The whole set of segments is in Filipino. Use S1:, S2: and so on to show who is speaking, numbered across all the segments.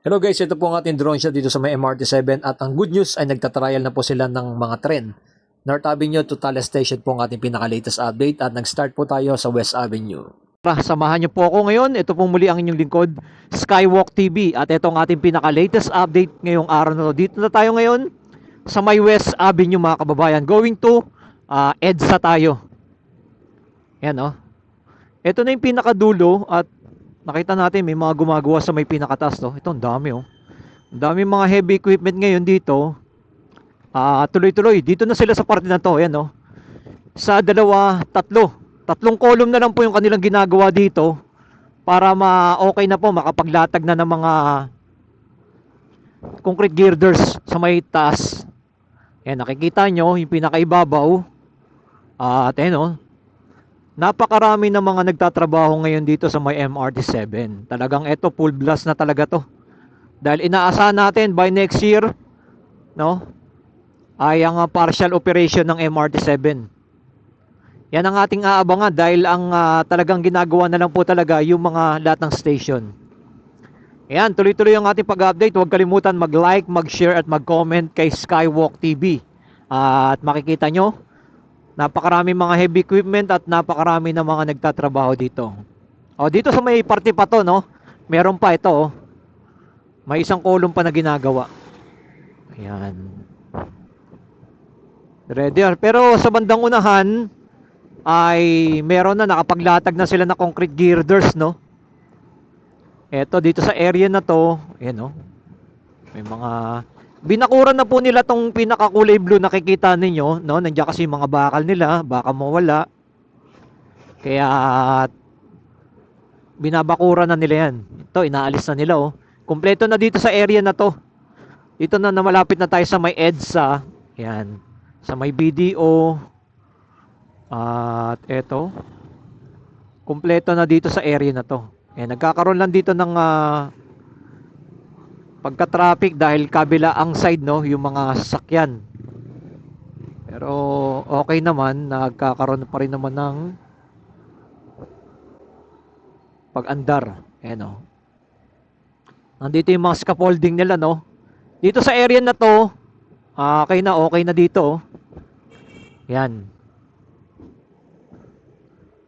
S1: Hello guys, ito po ang ating drone shot dito sa may MRT7 at ang good news ay nagtatrial na po sila ng mga tren. North Avenue to Tales Station po ang ating pinaka-latest update at nag-start po tayo sa West Avenue.
S2: Samahan niyo po ako ngayon. Ito po muli ang inyong lingkod, Skywalk TV. At ito ang ating pinaka-latest update ngayong araw na to. Dito na tayo ngayon sa may West Avenue mga kababayan. Going to EDSA tayo. Yan o. Ito na yung pinakadulo at nakita natin may mga gumagawa sa may pinakataas to. Ito ang dami oh. Ang dami mga heavy equipment ngayon dito. Tuloy-tuloy. Dito na sila sa parte na to. Yan oh. Sa tatlong column na lang po yung kanilang ginagawa dito para okay na po makapaglatag na ng mga concrete girders sa may taas. Yan, nakikita nyo yung pinakaibabaw. At ayun, napakarami ng mga nagtatrabaho ngayon dito sa may MRT7. Talagang eto full blast na talaga to. Dahil inaasahan natin by next year, no, ay ang partial operation ng MRT7. Yan ang ating aabangan dahil ang talagang ginagawa na lang po talaga yung mga lahat ng station. Ayan, tuloy-tuloy ang ating pag-update. Huwag kalimutan mag-like, mag-share at mag-comment kay Skywalk TV. At makikita nyo, napakarami mga heavy equipment at napakarami na mga nagtatrabaho dito. O, dito sa may parte pa to, no? Meron pa ito, oh. May isang column pa na ginagawa. Ayan. Ready. Pero sa bandang unahan ay meron na nakapaglatag na sila na concrete girders, no? Eto dito sa area na to, ayan no. May mga binakuran na po nila tong pinaka-kulay blue nakikita ninyo, no? Nandiyan kasi yung mga bakal nila, baka mawala. Kaya binabakuran na nila yan. Ito, inaalis na nila oh. Kumpleto na dito sa area na to. Dito na malapit na tayo sa may EDSA. Ayan. Sa may BDO. At eto, kumpleto na dito sa area na to. Nagkakaroon lang dito ng pagka-traffic dahil kabila ang side, no, yung mga sasakyan. Pero okay naman, nagkakaroon pa rin naman ng pag-andar. No. Nandito yung mga scaffolding nila, no. Dito sa area na to, okay na dito. Yan.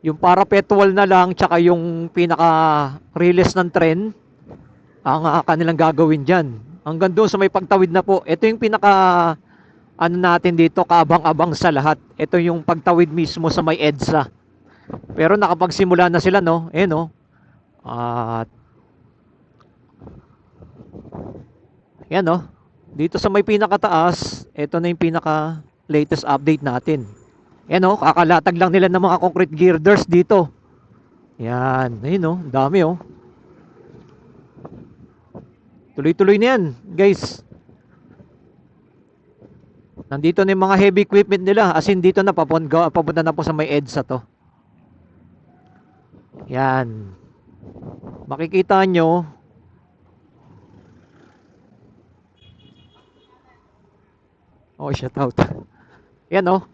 S2: Yung parapet wall na lang tsaka yung pinaka-release ng tren ang kanilang gagawin dyan. Hanggang doon sa may pagtawid na po. Ito yung pinaka natin dito, kaabang-abang sa lahat. Ito yung pagtawid mismo sa may EDSA. Pero nakapagsimula na sila, no? No? At yan, no? Dito sa may pinakataas, ito na yung pinaka-latest update natin. Yan o, kakalatag lang nila ng mga concrete girders dito. Yan, ayun o, dami o. Tuloy-tuloy na yan, guys. Nandito na yung mga heavy equipment nila. As in, dito na, papunta na po sa may EDSA to. Yan. Makikita nyo. Oh, shout out. Yan o.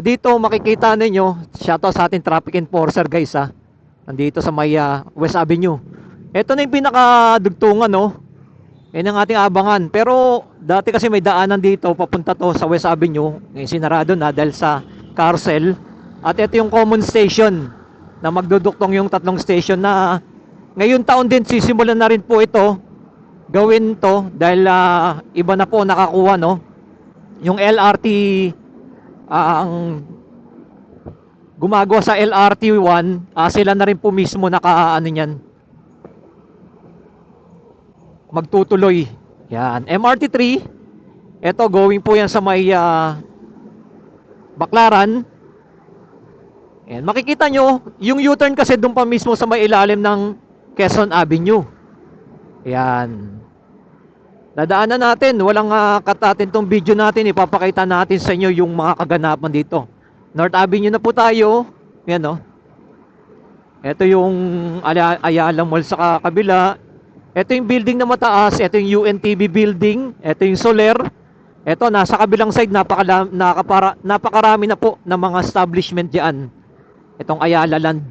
S2: Dito makikita ninyo, shoutout sa ating traffic enforcer guys ha. Nandito sa may West Avenue. Ito na yung pinakadugtungan no. Yan ang ating abangan. Pero dati kasi may daanan dito papunta to sa West Avenue. Ngayon sinarado na dahil sa carousel. At ito yung common station na magduduktong yung tatlong station na ngayon taon din sisimulan na rin po ito. Gawin to dahil iba na po nakakuha no. Yung LRT ang gumagawa sa LRT1, sila na rin po mismo nakaano niyan. Magtutuloy. Yan, MRT3. Ito going po yan sa may Baclaran. Yan, makikita nyo, yung U-turn kasi doon pa mismo sa may ilalim ng Quezon Avenue. Yan. Dadaanan natin, walang cut natin tong video natin, ipapakita natin sa inyo yung mga kaganapan dito. North Avenue na po tayo. Yan no. Ito yung Ayala Mall sa kabila. Ito yung building na mataas, ito yung UNTV building, ito yung Soler. Ito nasa kabilang side, napakarami na po ng mga establishment diyan. Itong Ayala Land.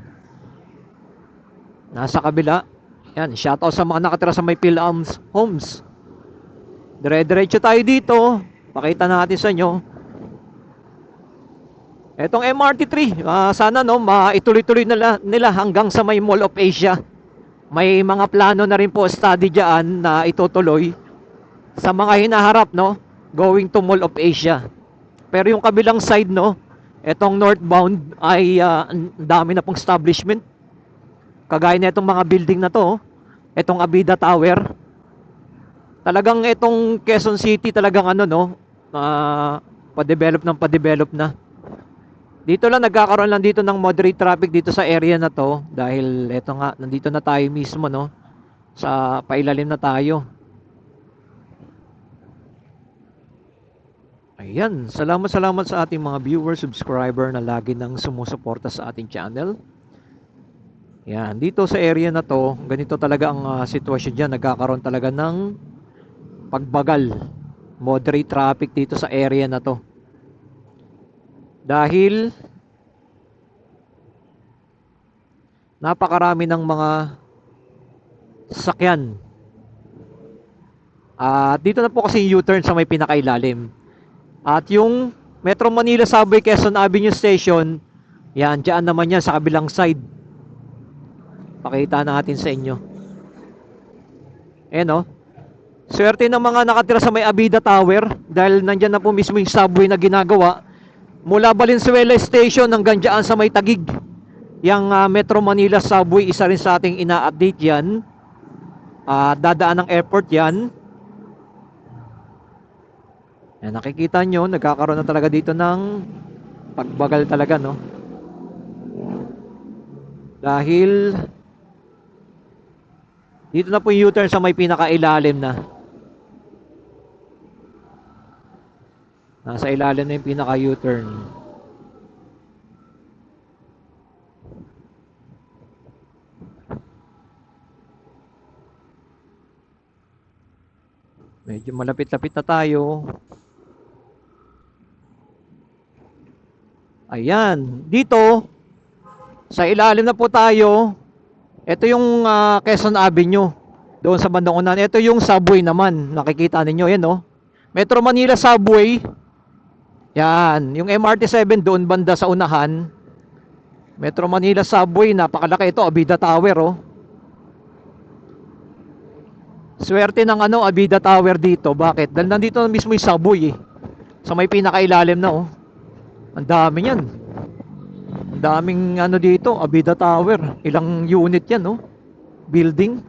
S2: Nasa kabila. Yan, shoutout sa mga nakatira sa may Philams Homes. Dire-diretso tayo dito. Pakita natin sa inyo. Etong MRT3, sana no, maituloy-tuloy nila hanggang sa may Mall of Asia. May mga plano na rin po study dyan na itutuloy sa mga hinaharap, no, going to Mall of Asia. Pero yung kabilang side, no, etong northbound ay ang dami na pong establishment. Kagaya na itong mga building na to, etong Abida Tower. Talagang itong Quezon City talagang ano, no, pa-develop na. Dito lang nagkakaroon lang dito ng moderate traffic dito sa area na to dahil eto nga, nandito na tayo mismo, no, sa pailalim na tayo. Ayan, salamat sa ating mga viewers, subscriber na lagi nang sumusuporta sa ating channel. Yan, dito sa area na to, ganito talaga ang sitwasyon dyan. Nagkakaroon talaga ng pagbagal, moderate traffic dito sa area na to. Dahil napakarami ng mga sasakyan. At dito na po kasi yung U-turn sa may pinakailalim. At yung Metro Manila Subway Quezon Avenue Station, yan, dyan naman yan sa kabilang side. Pakita natin sa inyo. Ayan, no? Swerte ng mga nakatira sa may Abida Tower dahil nandyan na po mismo yung subway na ginagawa. Mula Valenzuela Station hanggang dyan sa may Tagig. Yung Metro Manila Subway, isa rin sa ating ina-update yan. Dadaan ng airport yan. Yan, nakikita nyo, nagkakaroon na talaga dito ng pagbagal talaga, no? Dahil dito na po yung U-turn sa may pinakailalim na. Nasa ilalim na yung pinaka-U-turn. Medyo malapit-lapit na tayo. Ayan, dito sa ilalim na po tayo. Ito yung Quezon Avenue. Doon sa bandang unahan. Ito yung subway naman. Nakikita ninyo, yan, no? Metro Manila Subway. Yan, yung MRT7 doon banda sa unahan. Metro Manila Subway, napakalaki ito, Abida Tower, oh. Swerte ng Abida Tower dito. Bakit? Dahil nandito na mismo yung subway, eh. Sa may pinakailalim na, oh. Ang dami yan. Ang daming dito, Abida Tower. Ilang unit yan, oh. Building.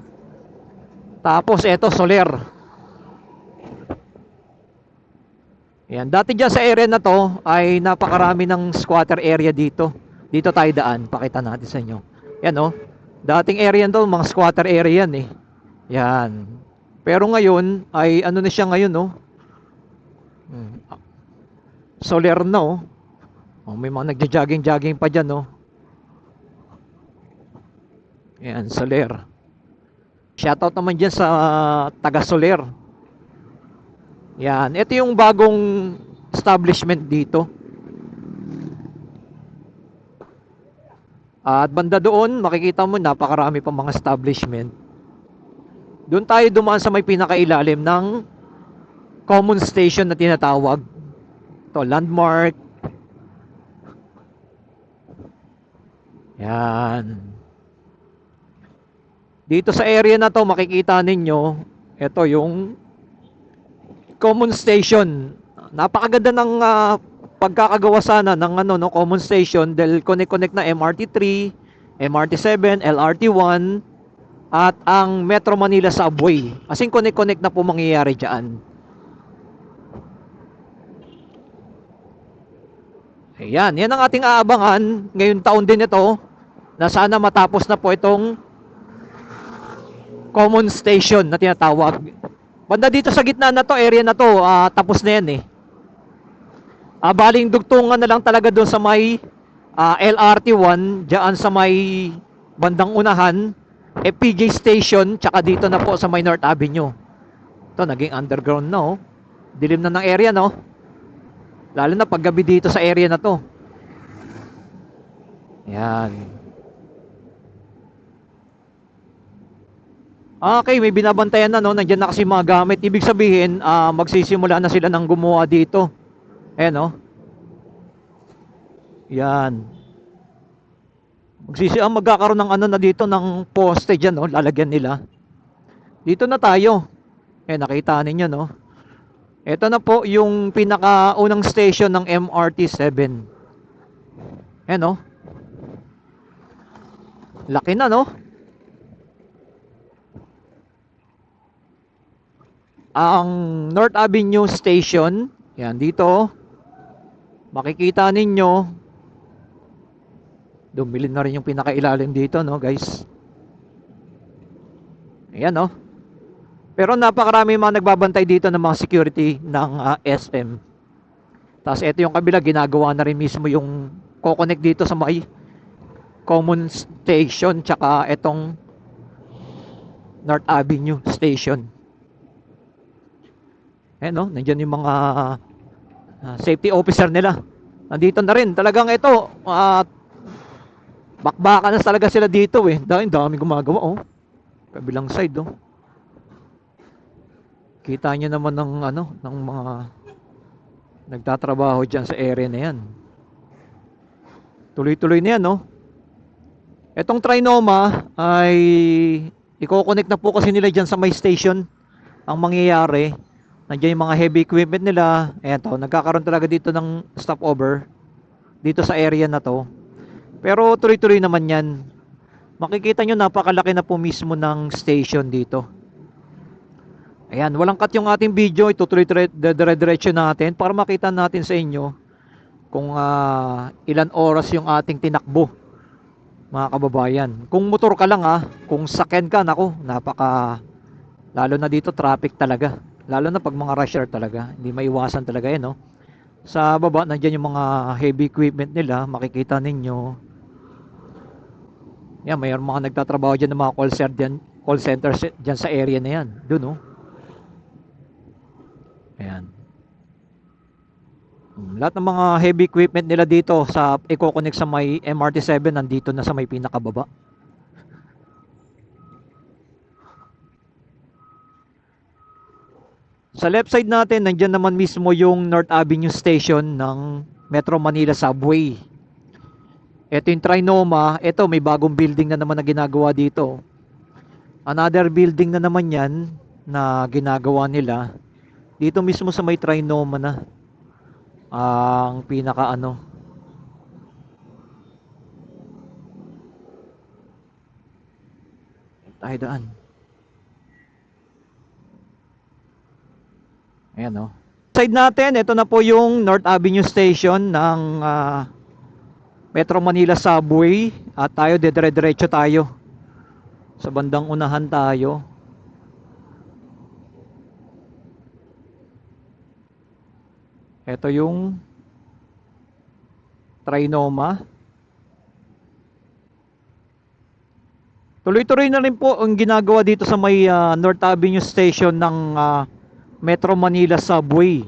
S2: Tapos eto, Soler. Yan, dati dyan sa area na to ay napakarami ng squatter area dito. Dito tayo daan, pakita natin sa inyo. Yan, oh. Dating area to, mga squatter area yan, eh. Yan. Pero ngayon ay na siya ngayon, no? Soler na, oh. May mga nagja-jogging pa dyan, no? Yan, Soler. Shoutout naman dyan sa taga Soler. Yan, ito yung bagong establishment dito. At banda doon, makikita mo napakarami pa mga establishment. Doon tayo dumaan sa may pinakailalim ng common station na tinatawag. Ito, landmark. Yan. Dito sa area na to, makikita ninyo, ito yung common station. Napakaganda ng pagkakagawa sana ng common station dahil connect na MRT3, MRT7, LRT1 at ang Metro Manila Subway. Asing connect na po mangyayari diyan. Ayan, yan ang ating aabangan ngayong taon din ito na sana matapos na po itong common station na tinatawag. Banda dito sa gitna na to, area na to, tapos na yan, eh. Baling dugtungan na lang talaga doon sa may LRT1, diyan sa may bandang unahan, PJ Station, tsaka dito na po sa may North Avenue. Ito, naging underground na, oh. Dilim na ng area, no? Lalo na paggabi dito sa area na to. Yan. Okay, may binabantayan na, no? Nandiyan na kasi mga gamit. Ibig sabihin, magsisimula na sila ng gumawa dito. Ayan, no? Yan. Magkakaroon ng ano na dito, ng poste dyan, no? Lalagyan nila. Dito na tayo. Nakita ninyo, no? Ito na po yung pinakaunang station ng MRT-7. No? Laki na, no? Ang North Avenue Station, yan dito, makikita ninyo, dumilin na rin yung pinakailalim dito, no guys. Ayan, no? Pero napakarami mga nagbabantay dito ng mga security ng SM. Tapos ito yung kabila, ginagawa na rin mismo yung co-connect dito sa may common station tsaka itong North Avenue Station. No? Nandiyan yung mga safety officer nila. Nandito na rin. Talagang ito, bakbakan na talaga sila dito eh. Dami gumagawa, oh. Kabilang side, oh. Kita nyo naman ng mga nagtatrabaho dyan sa area na yan. Tuloy-tuloy na yan, no? Etong Trinoma ay i-connect na po kasi nila dyan sa may station. Ang mangyayari, nandiyan yung mga heavy equipment nila. Eto, nagkakaroon talaga dito ng stopover dito sa area na to. Pero tuloy-tuloy naman yan. Makikita nyo napakalaki na po mismo ng station dito. Ayan, walang cut yung ating video. Itutuloy dire-diretso natin para makita natin sa inyo kung ilan oras yung ating tinakbo, mga kababayan. Kung motor ka lang kung sakyan ka, nako, lalo na dito traffic talaga. Lalo na pag mga rusher talaga, hindi maiwasan talaga yan, no? Sa baba, nandiyan yung mga heavy equipment nila, makikita ninyo. Yan, mayroon mga nagtatrabaho dyan ng mga call centers dyan sa area na yan. Doon, no? Ayan. Lahat ng mga heavy equipment nila dito sa i-connect sa may MRT-7 nandito na sa may pinakababa. Sa left side natin, nandiyan naman mismo yung North Avenue Station ng Metro Manila Subway. Ito yung Trinoma. Ito, may bagong building na naman na ginagawa dito. Another building na naman yan na ginagawa nila. Dito mismo sa may Trinoma na. Ang pinaka tayo daan. Ayan, no? Side natin, ito na po yung North Avenue Station ng Metro Manila Subway. At tayo, dire-diretso tayo. Sa bandang unahan tayo. Ito yung Trinoma. Tuloy-tuloy na rin po ang ginagawa dito sa may North Avenue Station ng Metro Manila Subway.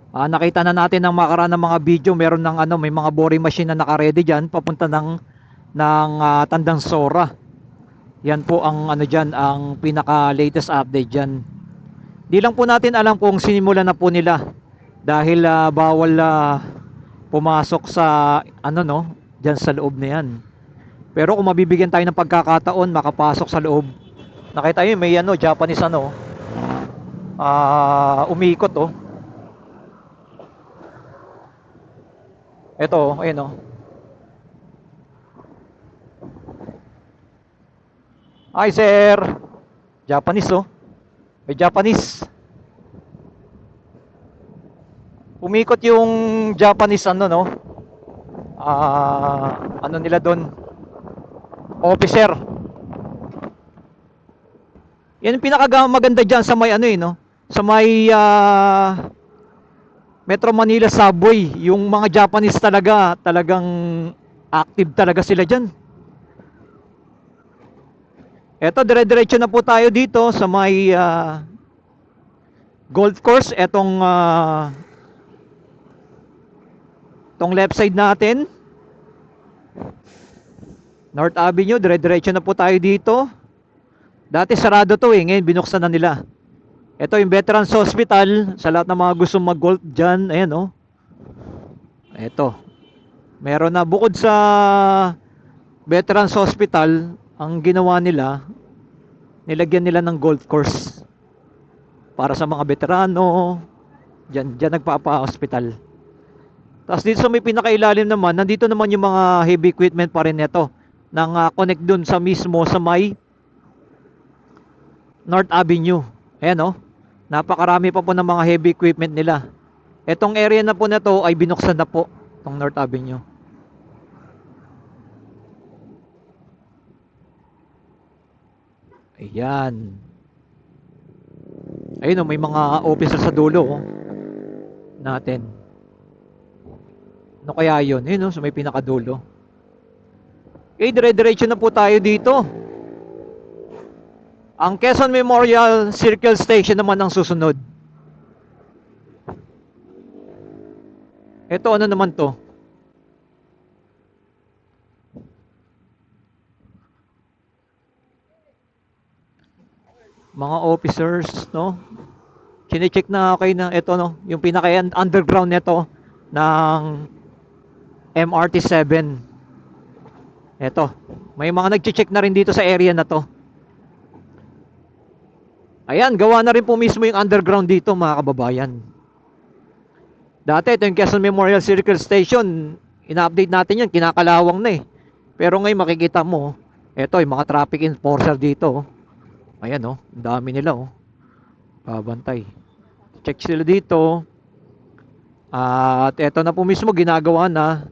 S2: Nakita na natin ng makaraan ng mga video, meron ng may mga boring machine na naka-ready diyan papunta ng Tandang Sora. Yan po ang diyan, ang pinaka latest update diyan. Di lang po natin alam kung sinimula na po nila dahil bawal pumasok sa diyan sa loob na yan. Pero kung mabibigyan tayo ng pagkakataon makapasok sa loob. Nakita niyo may Japanese umiikot Ito, ayun Hi sir. Japanese May Japanese. Umikot yung Japanese nila doon. Officer. Yan yung pinakamaganda diyan sa may sa may Metro Manila Subway, yung mga Japanese talagang active talaga sila diyan. Eto, dire-diretso na po tayo dito sa may golf course. Etong left side natin, North Avenue, dire-diretso na po tayo dito. Dati sarado to eh, ngayon binuksan na nila. Ito yung Veterans Hospital, sa lahat ng mga gusto mag-golf dyan, ayan oh. Ito, meron na bukod sa Veterans Hospital, ang ginawa nila, nilagyan nila ng golf course para sa mga veterano, dyan nagpapa-hospital. Tapos dito sa may pinakailalim naman, nandito naman yung mga heavy equipment pa rin nito, nang connect dun sa mismo sa may North Avenue. Ayan oh, napakarami pa po ng mga heavy equipment nila. Etong area na po na to ay binuksan na po, itong North Avenue. Ayan. Ayun oh, may mga officer sa dulo oh, natin. Ano kaya yun? Ayun oh, sa may pinakadulo. Okay, dire-diretso na po tayo dito. Ang Quezon Memorial Circle Station naman ang susunod. Ito ano naman to? Mga officers, no? Chine-check na kayo na ito, no? Yung pinaka-underground nito ng MRT7. Ito. May mga nag-check na rin dito sa area na to. Ayan, gawa na rin po mismo yung underground dito, mga kababayan. Dati, ito yung Quezon Memorial Circle Station. Ina-update natin yan, kinakalawang na eh. Pero ngayon makikita mo, ito yung mga traffic enforcer dito. Ayan oh, ang dami nila oh. Babantay. Check sila dito. At ito na po mismo ginagawa na.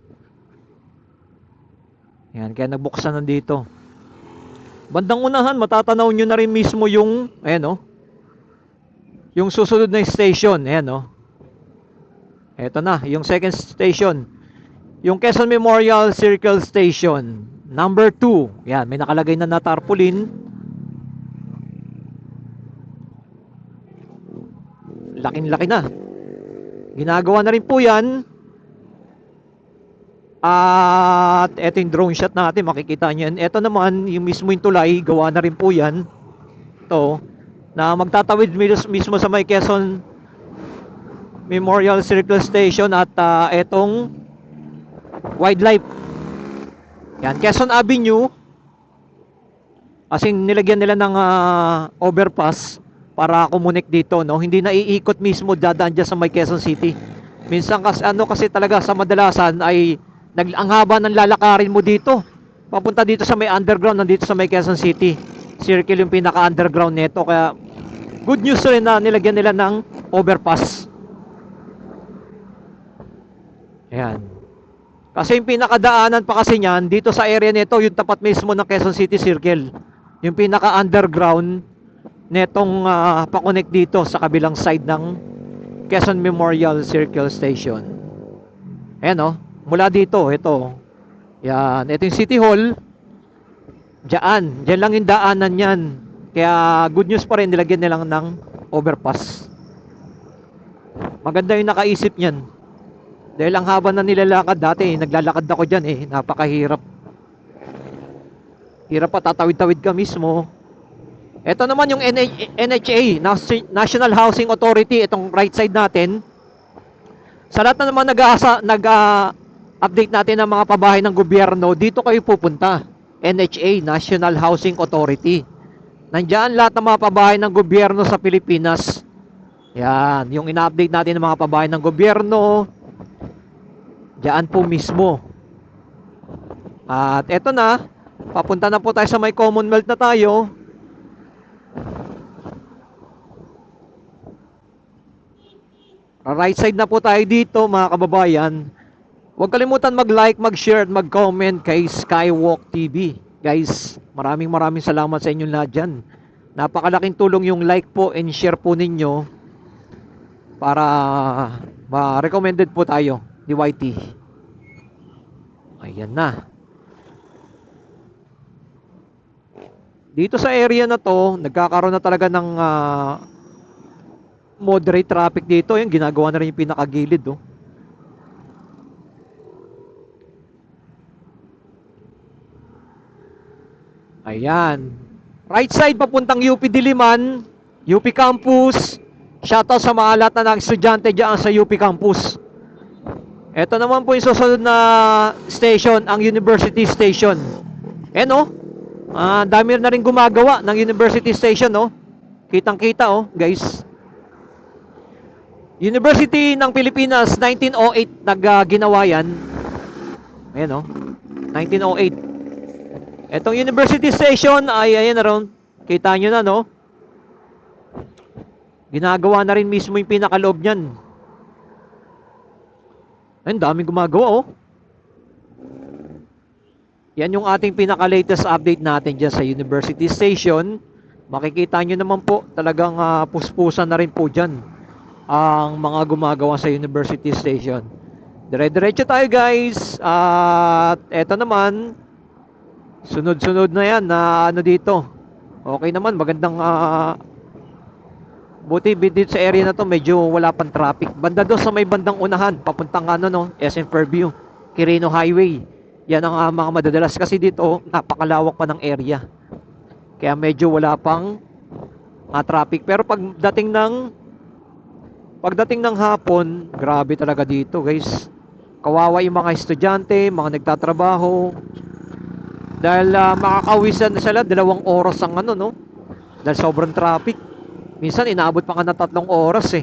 S2: Ayan, kaya nagbuksan na dito. Bandang unahan, matatanaw nyo na rin mismo yung, ayan oh, yung susunod na station. Ayan oh. Ito na, yung second station. Yung Quezon Memorial Circle Station. Number 2. Ayan, may nakalagay na tarpaulin. Laking-laki na. Ginagawa na rin po yan. At eto yung drone shot natin, makikita nyo yan. Eto naman, yung mismo yung tulay, gawa na rin po yan. Ito, na magtatawid mismo sa may Quezon Memorial Circle Station at etong wildlife. Yan, Quezon Avenue. Asing nilagyan nila ng overpass para kumonek dito, no? Hindi na iikot mismo, dadaan dyan sa may Quezon City. Minsan kasi talaga sa madalasan ay ang haba ng lalakarin mo dito. Papunta dito sa may underground, nandito sa may Quezon City. Circle yung pinaka-underground nito. Kaya good news rin na nilagyan nila ng overpass. Ayan. Kasi yung pinakadaanan pa kasi niyan, dito sa area nito, yung tapat mismo ng Quezon City Circle. Yung pinaka-underground netong pa-connect dito sa kabilang side ng Quezon Memorial Circle Station. Ayan oh, mula dito, ito. Yan, ito yung City Hall. Diyan lang yung daanan yan. Kaya good news pa rin, nilagyan nilang ng overpass. Maganda yung nakaisip niyan. Dahil ang haba na nilalakad dati, naglalakad ako dyan eh, napakahirap. Hirap pa, tatawid-tawid ka mismo. Ito naman yung NHA, National Housing Authority, itong right side natin. Sa lahat na naman nag-update natin ng mga pabahay ng gobyerno, dito kayo pupunta. NHA, National Housing Authority. Nandiyan lahat ng mga pabahay ng gobyerno sa Pilipinas. Yan, yung ina-update natin ng mga pabahay ng gobyerno, diyan po mismo. At eto na, papunta na po tayo sa may Commonwealth na tayo. Right side na po tayo dito, mga kababayan. Huwag kalimutan mag-like, mag-share at mag-comment kay Skywalk TV. Guys, maraming salamat sa inyong lahat dyan. Napakalaking tulong yung like po and share po ninyo para ma-recommended po tayo ni YT. Ayan na. Dito sa area na to, nagkakaroon na talaga ng moderate traffic dito. Yung ginagawa na rin yung pinakagilid oh. Ayan. Right side papuntang UP Diliman, UP Campus. Shoutout sa mga lahat na estudyante dyan sa UP Campus. Ito naman po yung susunod na station, ang University Station. No? Dami na rin gumagawa ng University Station, no? Kitang-kita, guys. University ng Pilipinas, 1908 nagginawa yan. Ayan, 1908. Etong University Station ay ayan na ron. Kita nyo na, no? Ginagawa na rin mismo yung pinakaloob niyan. Ayun, daming gumagawa, Yan yung ating pinaka-latest update natin dyan sa University Station. Makikita nyo naman po, talagang puspusan na rin po dyan ang mga gumagawa sa University Station. Dire-diretso tayo, guys. At eto naman, sunod-sunod na yan na dito. Okay naman, magandang buti dito sa area na to, medyo wala pang traffic. Banda doon sa may bandang unahan, papuntang SM Fairview, Quirino Highway. Yan ang mga madadalas kasi dito, napakalawak pa ng area. Kaya medyo wala pang traffic. Pero pagdating ng hapon, grabe talaga dito, guys. Kawawa yung mga estudyante, mga nagtatrabaho. Dahil makakawisan na sila 2 oras ang dahil sobrang traffic. Minsan inaabot pa nga ng 3 oras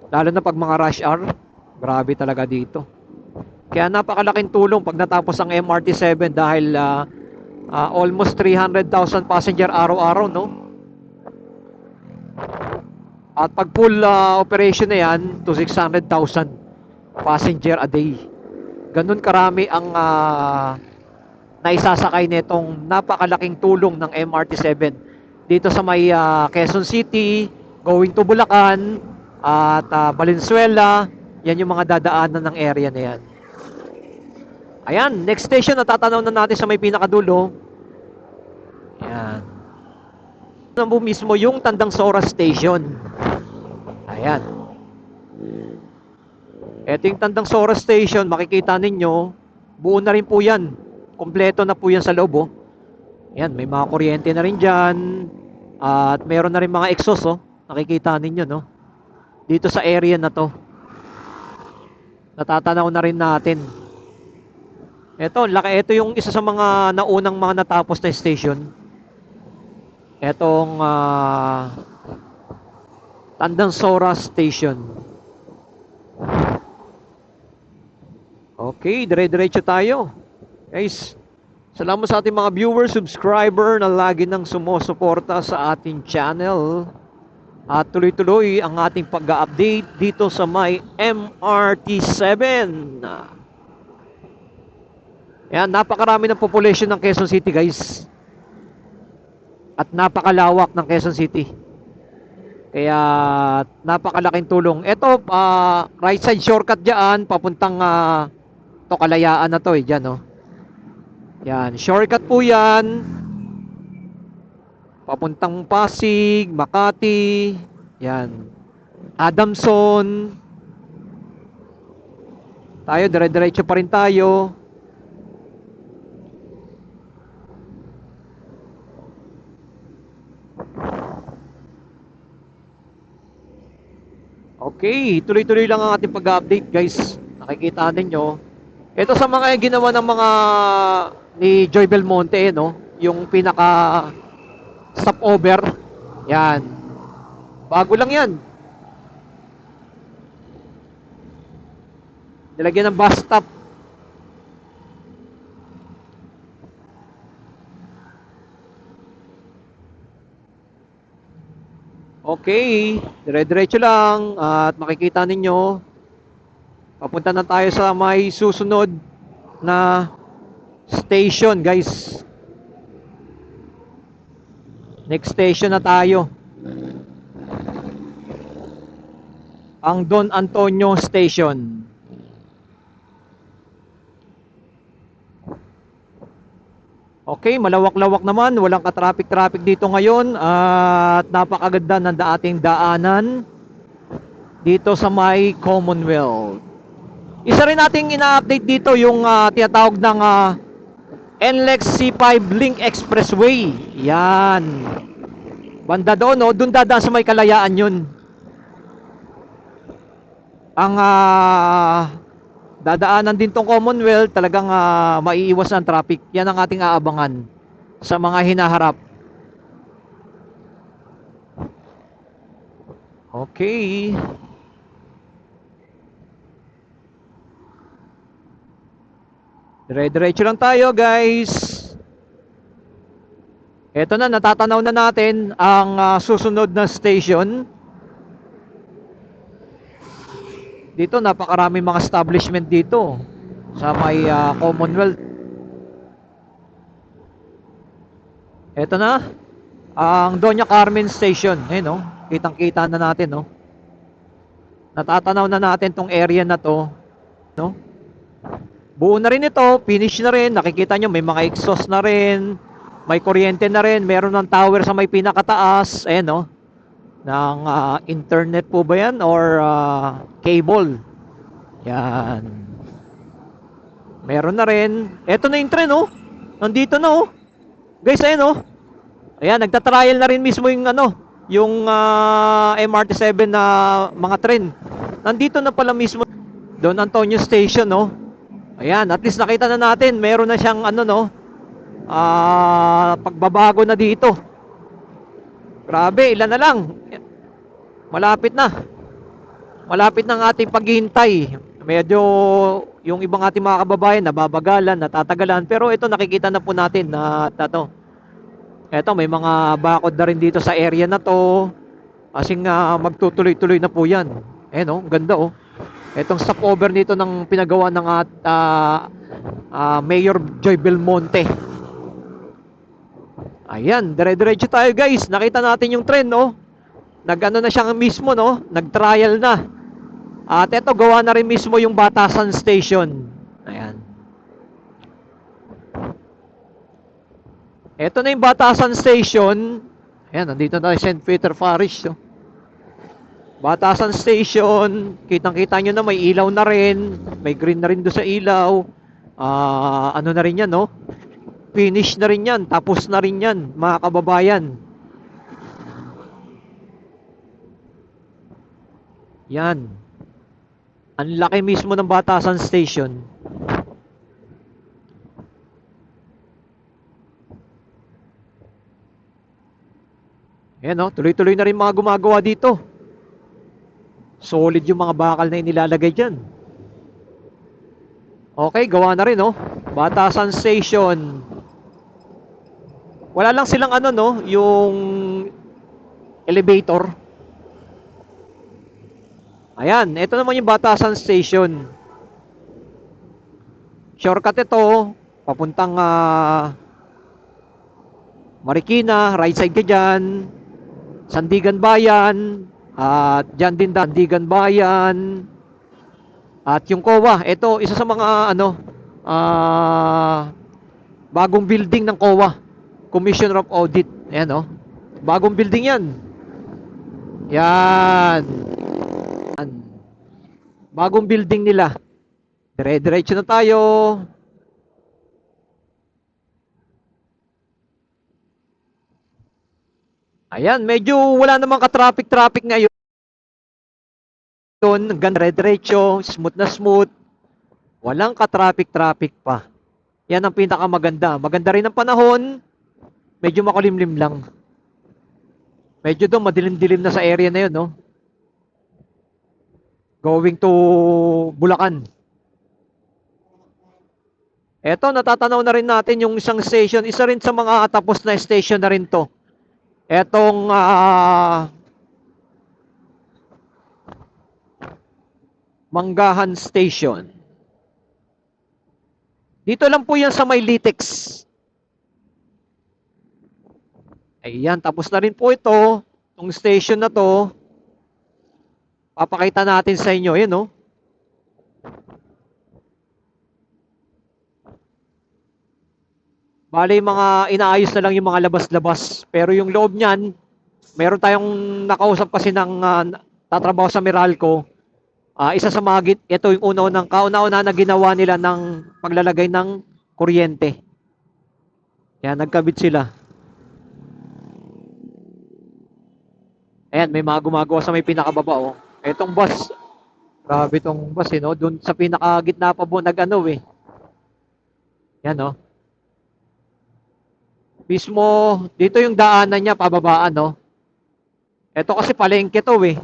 S2: Lalo na pag mga rush hour. Grabe talaga dito. Kaya napakalaking tulong pag natapos ang MRT7 dahil almost 300,000 passenger araw-araw, At pag full operation na yan, to 600,000 passenger a day. Ganun karami ang naisasakay nitong napakalaking tulong ng MRT7 dito sa may Quezon City, going to Bulacan, at Valenzuela. Yan yung mga dadaanan ng area na yan. Ayan, next station na tatanaw na natin sa may pinakadulo. Ayan. Ito po mismo yung Tandang Sora Station. Ayan. Ito yung Tandang Sora Station, makikita ninyo, buo na rin po yan. Kompleto na po yan sa loob, Ayan, may mga kuryente na rin dyan. At meron na rin mga exhaust, nakikita ninyo, dito sa area na to. Natatanaw na rin natin. Ito yung isa sa mga naunang mga natapos na station. Etong Tandang Sora Station. Okay, dire-diretso tayo. Guys, salamat sa ating mga viewers, subscriber na lagi nang sumusuporta sa ating channel. At tuloy-tuloy ang ating pag-update dito sa may MRT7. Yan, napakarami ng population ng Quezon City, guys. At napakalawak ng Quezon City. Kaya napakalaking tulong. Ito, right side shortcut dyan, papuntang to Kalayaan na to dyan, Yan, shortcut po yan. Papuntang Pasig, Makati, yan. Adamson. Tayo, dire-diretso pa rin tayo. Okay, tuloy-tuloy lang ang ating pag-update, guys. Nakikita ninyo. Ito sa mga ginawa ng mga ni Joy Belmonte, yung pinaka stopover. Yan. Bago lang yan. Nilagyan ng bus stop. Okay, dire-diretso lang at makikita ninyo papunta na tayo sa may susunod na station, guys. Next station na tayo. Ang Don Antonio Station. Okay, malawak-lawak naman, walang ka-traffic-traffic dito ngayon at napakaganda ng ating daanan dito sa may Commonwealth. Isa rin nating ina-update dito yung tinatawag ng NLEX C5 Link Expressway. Yan. Banda doon, no? Doon dadaan sa may Kalayaan yun. Ang dadaanan din tong Commonwealth, talagang maiiwas ang traffic. Yan ang ating aabangan sa mga hinaharap. Okay. Dire-diretso lang tayo, guys. Ito na, natatanaw na natin ang susunod na station. Dito, napakarami mga establishment dito sa may Commonwealth. Ito na, ang Doña Carmen Station. Eh, no? Kitang-kita na natin, no? Natatanaw na natin tong area na to, no? Buo na rin ito, finish na rin. Nakikita nyo, may mga exhaust na rin. May kuryente na rin. Meron ng tower sa may pinakataas. Ayan, no? Ng internet po ba yan? Or cable. Yan. Meron na rin. Ito na yung tren, oh. Nandito na, oh. Guys, ayan, oh. Ayan, nagtatrial na rin mismo yung, yung MRT7 na mga tren. Nandito na pala mismo. Don Antonio Station, no? Ayan, at least nakita na natin, meron na siyang pagbabago na dito. Grabe, ilan na lang. Malapit na. Malapit na ang ating paghihintay. Medyo yung ibang ating mga kababayan nababagalan, natatagalan, pero ito nakikita na po natin na ito may mga bakod na rin dito sa area na to. Kasing magtutuloy-tuloy na po yan. No, ganda, oh. Itong stopover nito ng pinagawa ng Mayor Joy Belmonte. Ayan, dire-diretso tayo, guys. Nakita natin yung tren, no? Nag-ano na siya mismo, no? Nag-trial na. At ito, gawa na rin mismo yung Batasan Station. Ayan. Ito na yung Batasan Station. Ayan, nandito na St. Peter Parish, no? Batasan Station, kitang-kita nyo na may ilaw na rin, may green na rin doon sa ilaw. Ano na rin yan, no? Finish na rin yan, tapos na rin yan, mga kababayan. Yan. Ang laki mismo ng Batasan Station. Yan, no? Tuloy-tuloy na rin mga gumagawa dito. Solid yung mga bakal na inilalagay dyan. Okay, gawa na rin, no? Batasan Station. Wala lang silang no? Yung elevator. Ayan, ito naman yung Batasan Station. Shortcut ito. Papuntang Marikina. Right side ka dyan. Sandigan Bayan. At dyan din Sandigan Bayan. At yung COA, ito isa sa mga bagong building ng COA, Commissioner of Audit. Ayan, no? Bagong building yan. Yan. Bagong building nila. Dire-diretso na tayo. Ayan, medyo wala namang ka-traffic ngayon. Ganda, diretso, smooth na smooth. Walang ka-traffic pa. Yan ang pinakamaganda. Maganda rin ang panahon. Medyo makulimlim lang. Medyo doon madilim-dilim na sa area na yun, no? Going to Bulacan. Eto, natatanaw na rin natin yung isang station. Isa rin sa mga tapos na station na rin to. Etong Manggahan Station. Dito lang po yan sa may Litex. Ayan, tapos na rin po ito. Itong station na to. Papakita natin sa inyo. Ayan, no? Bale, mga inaayos na lang yung mga labas-labas. Pero yung loob niyan, meron tayong nakausap kasi ng tatrabaho sa Meralco. Isa sa ito yung kauna-una na ginawa nila ng paglalagay ng kuryente. Yan, nagkabit sila. Ayan, may mga gumagawa sa may pinakababa, oh. Etong bus, grabe tong bus, no? Doon sa pinakagitna pa po nag-ano, eh. Yan, oh. Mismo, dito yung daanan niya, pababaan, no? Ito kasi palengke to, eh.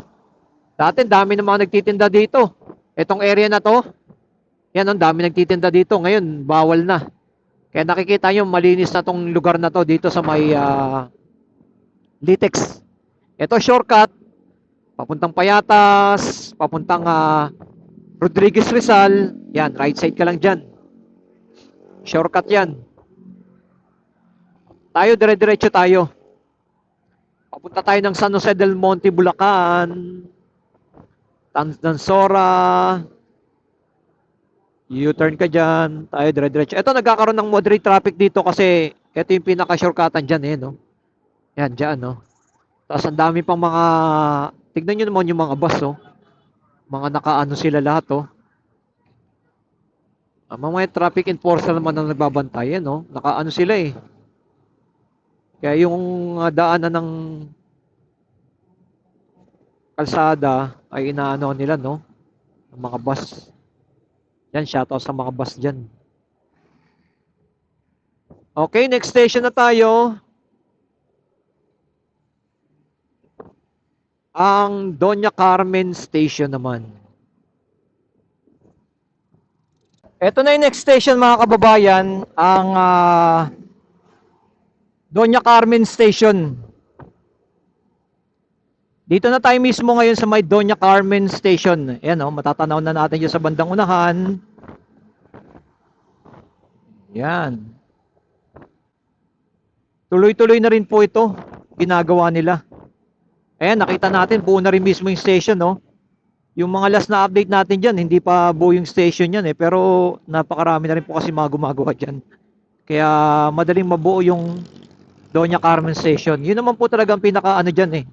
S2: Dati, dami ng mga nagtitinda dito. Etong area na to, yan, ang dami nagtitinda dito. Ngayon, bawal na. Kaya nakikita nyo, malinis na tong lugar na to dito sa may Litex. Ito, shortcut. Papuntang Payatas, papuntang Rodriguez Rizal. Yan, right side ka lang dyan. Shortcut yan. Tayo, dire-diretso tayo. Papunta tayo ng San Jose del Monte, Bulacan. Tandansora. U-turn ka dyan. Tayo, dire-diretso. Ito, nagkakaroon ng moderate traffic dito kasi ito yung pinaka-shortcutan dyan, eh, no? Yan, dyan, no? Tapos ang dami pang mga, tignan nyo naman yung mga bus, oh. Mga nakaano sila lahat, oh. Mga traffic enforcer naman ang nagbabantay, no? Nakaano sila, eh. Kaya yung daanan ng kalsada ay inaano nila, no? Ang mga bus. Yan, shoutout sa mga bus dyan. Okay, next station na tayo. Ang Doña Carmen Station naman. Ito na yung next station, mga kababayan. Ang Doña Carmen Station. Dito na tayo mismo ngayon sa may Doña Carmen Station. Ayan, oh, matatanaw na natin yung sa bandang unahan. Yan. Tuloy-tuloy na rin po ito. Ginagawa nila. Ayan, nakita natin, buo na rin mismo yung station, no? Yung mga last na update natin dyan, hindi pa buo yung station yan, eh. Pero napakarami na rin po kasi mga gumagawa dyan. Kaya madaling mabuo yung Doña Carmen Station. Yun naman po talagang pinaka-ano dyan, eh.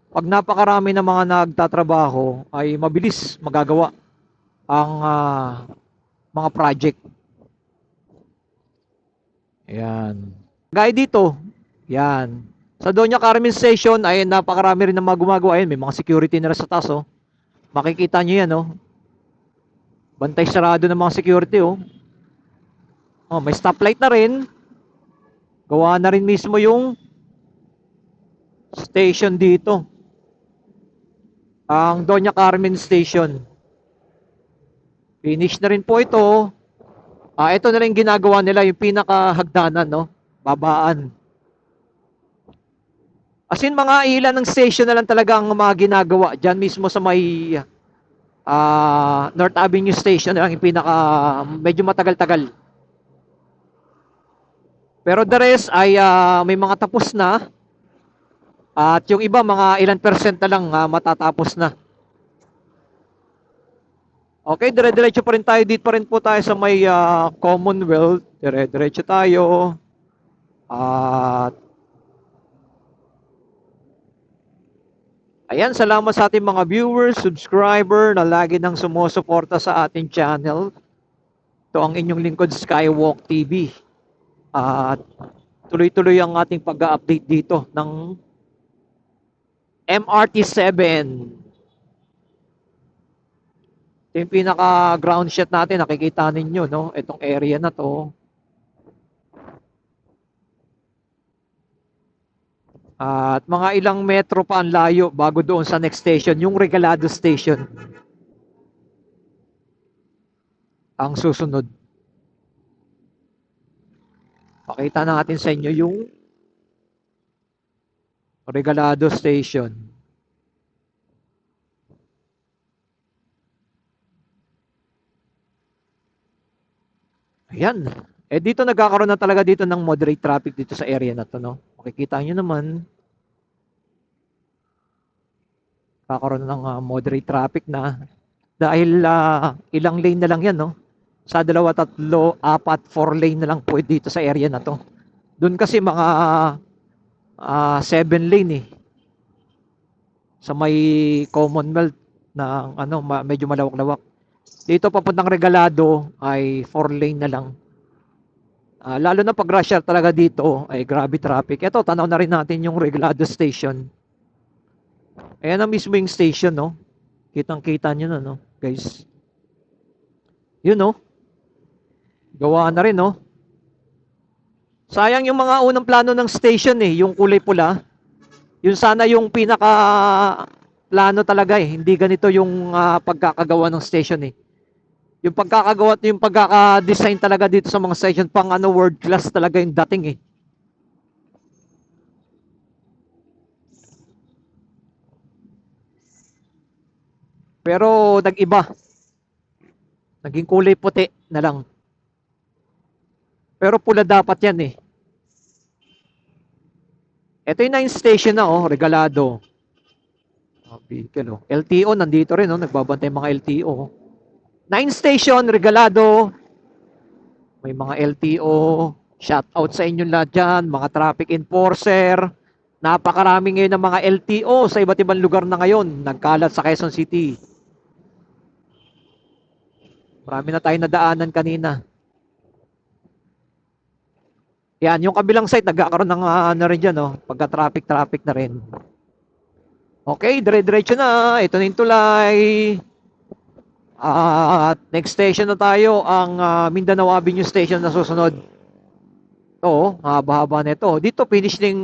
S2: Pag napakarami na mga nagtatrabaho, ay mabilis magagawa ang mga project. Ayan. Gaya dito, yan. Sa Doña Carmen Station ay napakarami rin ng mga gumagawa. Ayan, may mga security na rin sa taas, oh. Makikita nyo yan, oh. Bantay sarado ng mga security, oh. Oh, may stoplight na rin. Gawa na rin mismo yung station dito. Ang Doña Carmen Station. Finish na rin po ito. Ito na rin ginagawa nila, yung pinakahagdanan, no? Babaan. As in, mga ilan ng station na lang talaga ang mga ginagawa. Diyan mismo sa may North Avenue Station na lang yung pinaka medyo matagal-tagal. Pero the rest ay may mga tapos na. At yung iba, mga ilan percent na lang matatapos na. Okay, dire-diretso pa rin tayo. Dito pa rin po tayo sa may Commonwealth. Dire-diretso tayo. At ayan, salamat sa ating mga viewers, subscriber na lagi nang sumusuporta sa ating channel. Ito ang inyong lingkod, Skywalk TV. At tuloy-tuloy ang ating pag-update dito ng MRT7. Ito yung pinaka-ground shot natin. Nakikita ninyo, no? Itong area na to. At mga ilang metro pa ang layo bago doon sa next station, yung Regalado Station. Ang susunod. Pakita natin sa inyo yung Regalado Station. Ayan. Dito nagkakaroon na talaga dito ng moderate traffic dito sa area na to, no? Makikita nyo naman. Kakaroon ng moderate traffic na. Dahil ilang lane na lang yan, no? Sa 2, 3, 4, 4 lane na lang po dito sa area na to. Doon kasi mga 7 lane, eh. Sa may Commonwealth na medyo malawak-lawak. Dito papuntang Regalado ay 4 lane na lang. Lalo na pag rush hour talaga dito, ay grabe traffic. Ito, tanaw na rin natin yung Reglado Station. Ayan na mismo yung station, no? Kitang-kita nyo na, no, guys. Yun, no? Gawa na rin, no? Sayang yung mga unang plano ng station, yung kulay pula. Yun sana yung pinaka plano talaga, Hindi ganito yung pagkakagawa ng station, Yung pagkakagawa at yung pagkaka-design talaga dito sa mga station, pang world class talaga yung dating, Pero nag-iba. Naging kulay puti na lang. Pero pula dapat yan, Ito yung 9 station na, regalado. LTO nandito rin, nagbabantay mga LTO. 9 station, regalado. May mga LTO. Shout out sa inyong lahat dyan, mga traffic enforcer. Napakarami ngayon ng mga LTO sa iba't ibang lugar na ngayon. Nagkalat sa Quezon City. Marami na tayong nadaanan kanina. Yan, yung kabilang site, nagkakaroon ng ano rin dyan, pagka-traffic na rin. Okay, dire-diretso na. Ito na yung tulay. At next station na tayo, ang Mindanao Avenue Station na susunod. Oo, haba-haba na ito. Dito, finish ng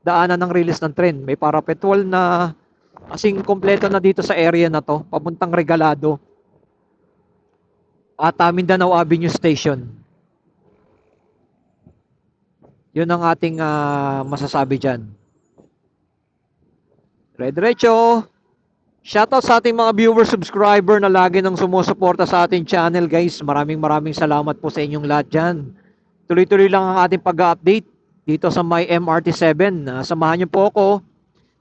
S2: daanan ng release ng tren. May parapet wall na kasing kompleto na dito sa area na to, papuntang Regalado. At Mindanao Avenue Station. Yun ang ating masasabi dyan. Diretso. Shoutout sa ating mga viewer, subscriber na lagi nang sumusuporta sa ating channel, guys. Maraming salamat po sa inyong lahat dyan. Tuloy-tuloy lang ang ating pag-update dito sa my MRT7. Samahan niyo po ako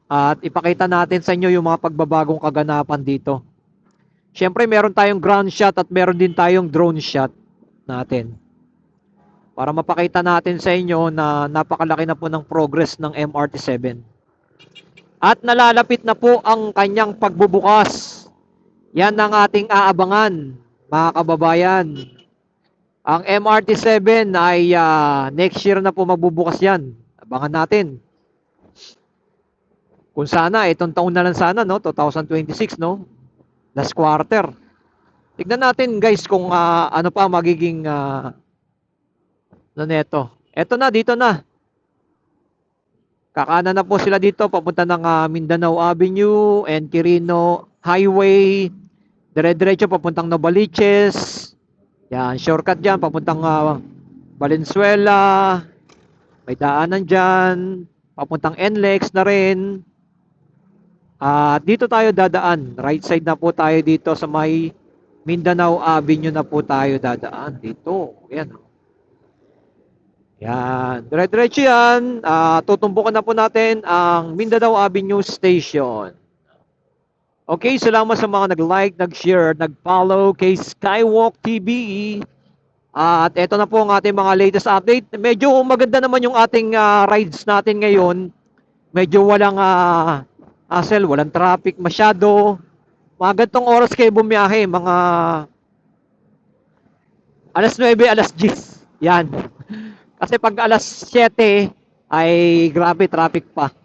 S2: at ipakita natin sa inyo yung mga pagbabagong kaganapan dito. Siyempre, meron tayong ground shot at meron din tayong drone shot natin. Para mapakita natin sa inyo na napakalaki na po ng progress ng MRT7. At nalalapit na po ang kanyang pagbubukas. Yan ang ating aabangan, mga kababayan. Ang MRT7 ay next year na po magbubukas yan. Abangan natin. Kung sana, itong taon na lang sana, 2026, last quarter. Tignan natin, guys, kung ano pa magiging neto. Eto na, dito na. Kakanan na po sila dito, papunta ng Mindanao Avenue and Quirino Highway. Dire-diretso papuntang Novaliches. Yan, shortcut dyan, papuntang Valenzuela. May daanan dyan. Papuntang NLEX na rin. At dito tayo dadaan. Right side na po tayo dito sa may Mindanao Avenue na po tayo dadaan. Dito. Yan. Yan. Dire-diretso yan. Tutumbukan na po natin ang Mindanao Avenue Station. Okay, salamat sa mga nag-like, nag-share, nag-follow kay Skywalk TV. At eto na po ang ating mga latest update. Medyo maganda naman yung ating rides natin ngayon. Medyo walang hassle, walang traffic masyado. Mga gantong oras kayo bumiyahe, mga alas 9, alas 10. Yan. Kasi pag alas 7 ay grabe traffic pa.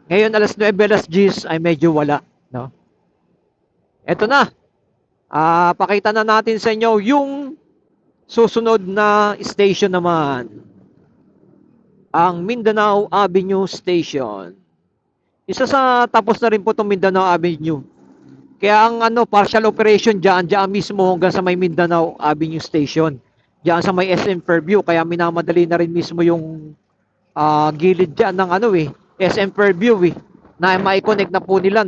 S2: Ngayon alas 9, alas 10 ay medyo wala. Eto na. Pakita na natin sa inyo yung susunod na station naman. Ang Mindanao Avenue Station. Isa sa tapos na rin po itong Mindanao Avenue. Kaya ang partial operation dyan mismo hanggang sa may Mindanao Avenue Station. Diyan sa may SM Fairview. Kaya minamadali na rin mismo yung gilid dyan ng SM Fairview na mai-connect na po nila,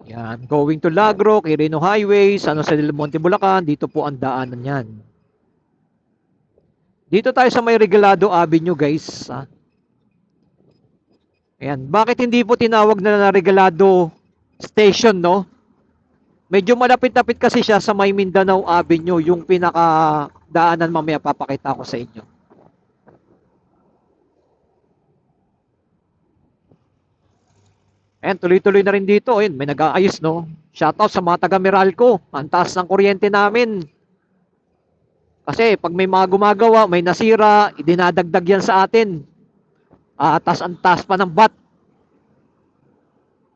S2: Yan, going to Lagro, Quirino Highway, San Jose del Monte, Bulacan, dito po ang daanan yan. Dito tayo sa may Regalado Avenue, guys. Ayan, bakit hindi po tinawag na Regalado Station, Medyo malapit-lapit kasi siya sa may Mindanao Avenue, yung pinaka-daanan mamaya papakita ko sa inyo. And tuloy-tuloy na rin dito. Ayun, may nag-aayos, Shoutout sa mga taga Meralco. Ang taas ng kuryente namin. Kasi pag may mga gumagawa, may nasira, idinadagdag yan sa atin. Tas ang taas pa ng bat.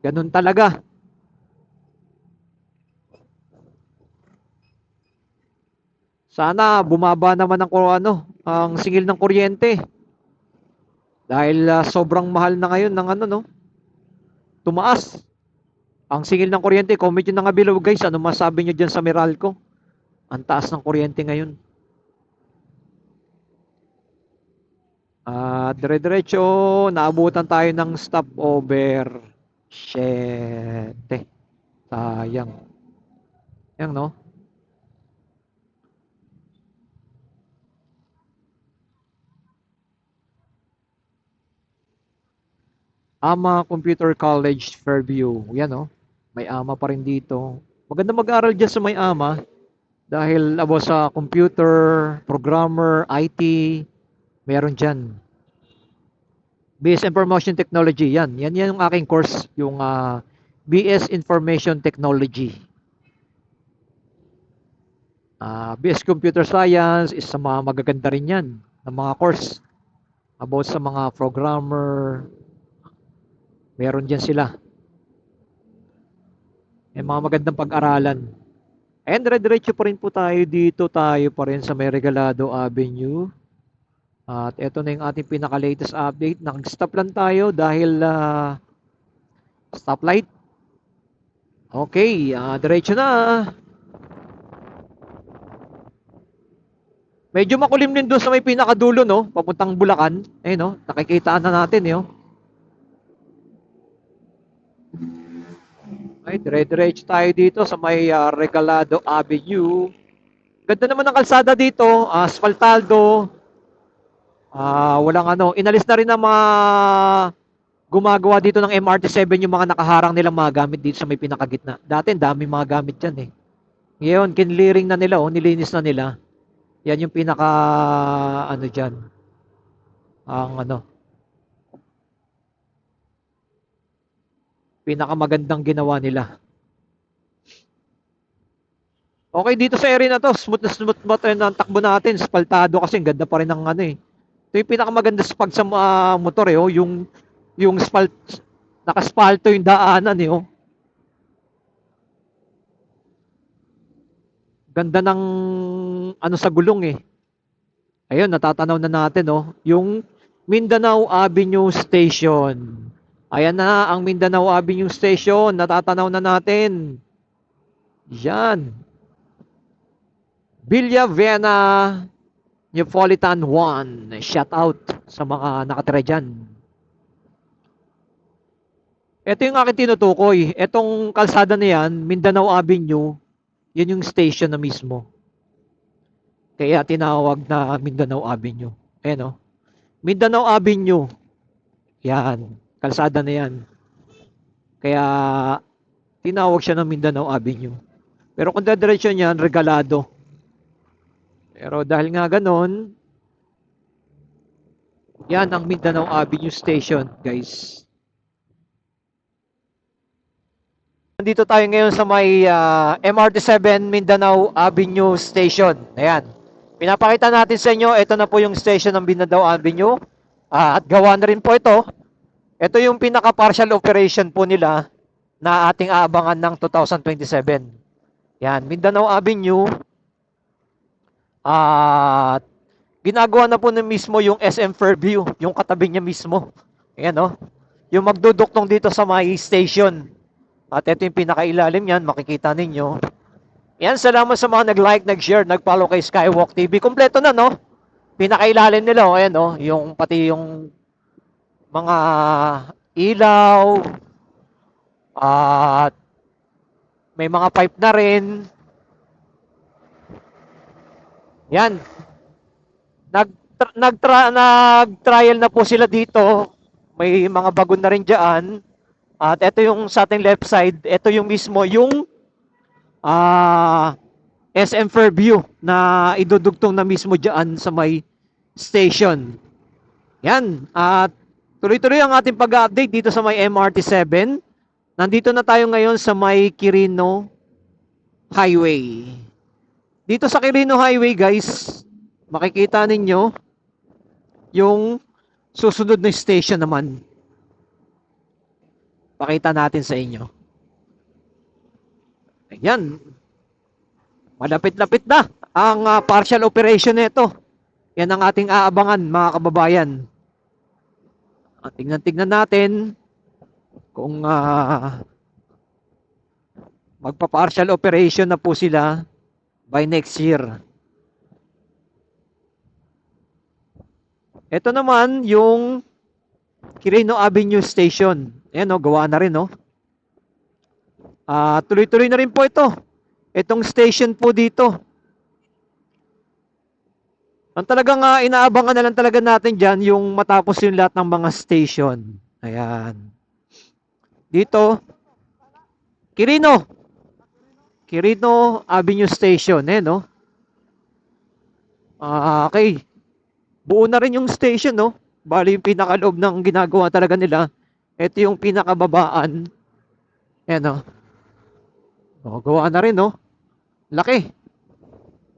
S2: Ganun talaga. Sana bumaba naman ang singil ng kuryente. Dahil sobrang mahal na ngayon ng no? Tumaas. Ang singil ng kuryente, comment nyo na nga below guys, ano masabi nyo dyan sa Meralco? Ang taas ng kuryente ngayon. Dire-diretso, naabutan tayo ng stopover. Shit. Sayang. Yan, no? AMA Computer College Fairview. Yan, no? May AMA pa rin dito. Maganda mag-aral dyan sa may AMA. Dahil about sa computer, programmer, IT, meron dyan. BS Information Technology, yan. Yan yung aking course, yung BS Information Technology. BS Computer Science is sa mga magaganda rin yan, ng mga course. About sa mga programmer, meron dyan sila. May mga magandang pag-aralan. And dire-diretso pa rin po tayo dito, tayo pa rin sa may Regalado Avenue. At ito na yung ating pinaka-latest update. Nag-stop lang tayo dahil stoplight. Okay, diretso na. Medyo makulim din doon sa may pinakadulo, no? Papuntang Bulacan. Ayun, no? Nakikitaan na natin, yun. Ay, dire-diretso tayo dito sa may Regalado Avenue. Ganda naman ng kalsada dito, asfaltado. Walang inalis na rin ng mga gumagawa dito ng MRT7 yung mga nakaharang nilang mga gamit dito sa may pinakagitna. Dati, dami mga gamit dyan eh. Ngayon, kinlearing na nila, nilinis na nila. Yan yung pinaka, dyan. Pinakamagandang ginawa nila. Okay, dito sa area na to, smooth na smooth ba ang takbo natin, spaltado kasi ganda pa rin ng Ito yung pinakamaganda sa pag sa motor yung nakaspalto yung daanan Ganda ng sa gulong Ayun, natatanaw na natin yung Mindanao Avenue Station. Ayan na ang Mindanao Avenue Station, natatanaw na natin. Yan. Villa Viana Neapolitan 1. Shout out sa mga nakatira dyan. Ito yung aking tinutukoy. Itong kalsada na yan, Mindanao Avenue, yan yung station na mismo. Kaya tinawag na Mindanao Avenue. Ayan Mindanao Avenue. Yan. Kalsada na yan. Kaya tinawag siya ng Mindanao Avenue. Pero kung dadiretso niyan, Regalado. Pero dahil nga ganon, yan ang Mindanao Avenue Station, guys. Nandito tayo ngayon sa may MRT7 Mindanao Avenue Station. Ayan. Pinapakita natin sa inyo, ito na po yung station ng Mindanao Avenue. At gawa na rin po ito. Ito yung pinaka-partial operation po nila na ating aabangan ng 2027. Yan, Mindanao Avenue. At ginagawa na po na mismo yung SM Fairview, yung katabi niya mismo. Ayan yung magduduktong dito sa may station. At ito yung pinakailalim niyan, makikita ninyo. Yan, salamat sa mga nag-like, nag-share, nag-follow kay Skywalk TV. Kompleto na, pinakailalim nila, ayan, yung pati yung mga ilaw, at may mga pipe na rin. Yan. Nag-trial na po sila dito. May mga bagon na rin dyan. At ito yung sa ating left side, ito yung mismo yung SM Fairview na idudugtong na mismo dyan sa may station. Yan. At tuloy-tuloy ang ating pag-update dito sa may MRT7. Nandito na tayo ngayon sa may Quirino Highway. Dito sa Quirino Highway, guys, makikita ninyo yung susunod na station naman. Pakita natin sa inyo. Ayan. Malapit-lapit na ang partial operation nito. Yan ang ating aabangan, mga kababayan. Tingnan natin kung magpa-partial operation na po sila by next year. Ito naman yung Quirino Avenue Station. Ayan, gawa na rin, tuloy-tuloy na rin po ito. Itong station po dito. Ang talagang inaabangan na lang talaga natin dyan, yung matapos yung lahat ng mga station. Ayan. Dito, Quirino Avenue Station. Okay. Buo na rin yung station, Bali yung pinakaloob ng ginagawa talaga nila. Ito yung pinakababaan. Ayan, gawa na rin, Laki.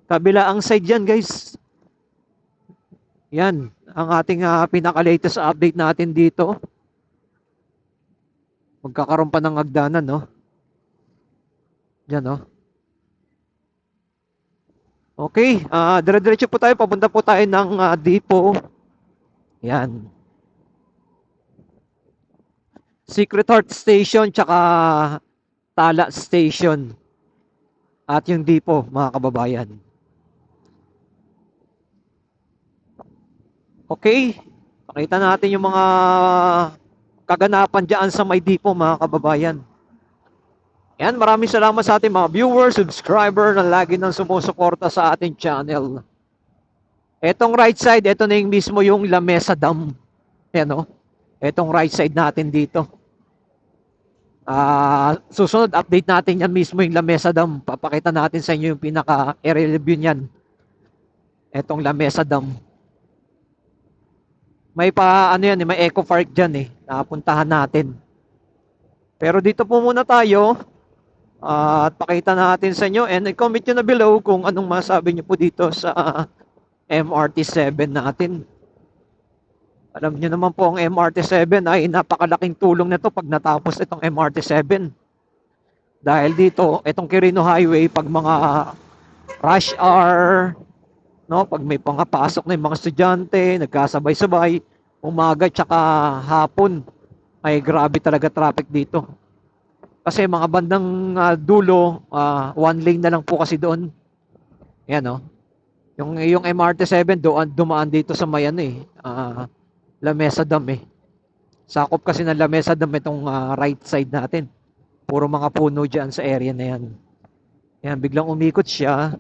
S2: Kabila ang side yan, guys. Yan. Ang ating pinaka-latest update natin dito. Magkakaroon pa ng hagdanan, Diyan, Okay. Dire-diretso po tayo. Papunta po tayo ng depot. Yan. Secret Heart Station tsaka Tala Station. At yung depot, mga kababayan. Okay. Pakita natin yung mga kaganapan dyan sa may depot, mga kababayan. Yan, maraming salamat sa ating mga viewers, subscriber na lagi nang sumusuporta sa ating channel. Etong right side, ito na yung mismo yung La Mesa Dam. Yan, Etong right side natin dito. Susunod, update natin yan mismo yung La Mesa Dam. Papakita natin sa inyo yung pinaka-aerial view niyan. Etong La Mesa Dam. May may eco park dyan napuntahan natin. Pero dito po muna tayo. At pakita natin sa inyo. And comment nyo na below kung anong masabi nyo po dito sa MRT7 natin. Alam niyo naman po ang MRT7 ay napakalaking tulong nito pag natapos itong MRT7. Dahil dito, itong Quirino Highway, pag mga rush hour, pag may pangapasok na yung mga estudyante, nagkasabay-sabay, umaga tsaka hapon, ay grabe talaga traffic dito. Kasi mga bandang dulo, one lane na lang po kasi doon. Yan, Yung MRT7 dumaan dito sa Mayan La Mesa Dam Sakop kasi ng La Mesa Dam itong right side natin. Puro mga puno dyan sa area na yan. Yan, biglang umikot siya.